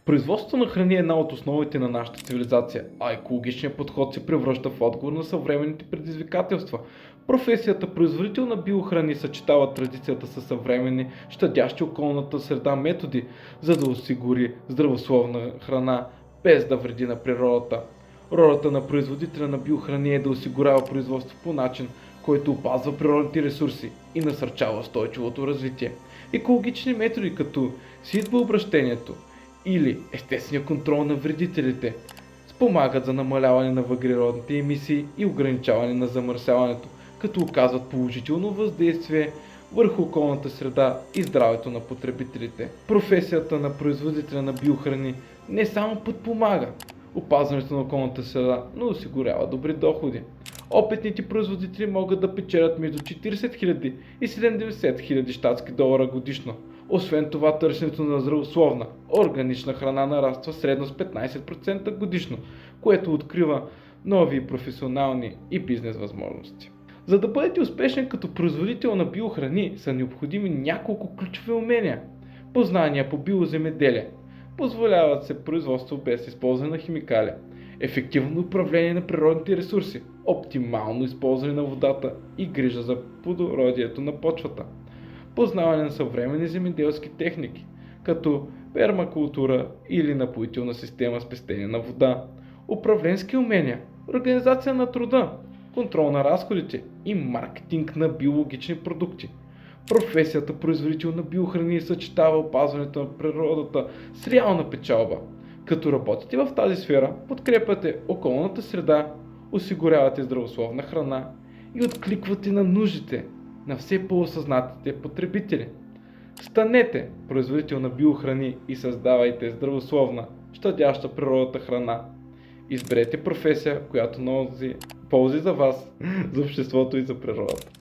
Производството на храни е една от основите на нашата цивилизация, а екологичният подход се превръща в отговор на съвременните предизвикателства. Професията производител на биохрани съчетава традицията със съвременни, щадящи околната среда методи, за да осигури здравословна храна, без да вреди на природата. Ролята на производителя на биохрани е да осигурява производство по начин, който опазва природните ресурси и насърчава устойчивото развитие. Екологични методи като сеитбообращението или естествения контрол на вредителите спомагат за намаляване на въглеродните емисии и ограничаване на замърсяването, като оказват положително въздействие върху околната среда и здравето на потребителите. Професията на производителя на биохрани не само подпомага опазването на околната среда, но осигурява добри доходи. Опитните производители могат да печелят между 40 000 и 70 000 щатски долара годишно. Освен това, търсенето на здравословна, органична храна нараства средно с 15% годишно, което открива нови професионални и бизнес възможности. За да бъдете успешен като производител на биохрани са необходими няколко ключови умения. Познания по биоземеделие. Позволяват се производство без използване на химикали. Ефективно управление на природните ресурси. Оптимално използване на водата и грижа за плодородието на почвата. Познаване на съвременни земеделски техники, като пермакултура или напоителна система с пестене на вода. Управленски умения. Организация на труда. Контрол на разходите и маркетинг на биологични продукти. Професията производител на биохрани съчетава опазването на природата с реална печалба. Като работите в тази сфера, подкрепяте околната среда, осигурявате здравословна храна и откликвате на нуждите на все по-осъзнатите потребители. Станете производител на биохрани и създавайте здравословна, щадяща природата храна. Изберете професия, която носи ползи за вас, за обществото и за природата.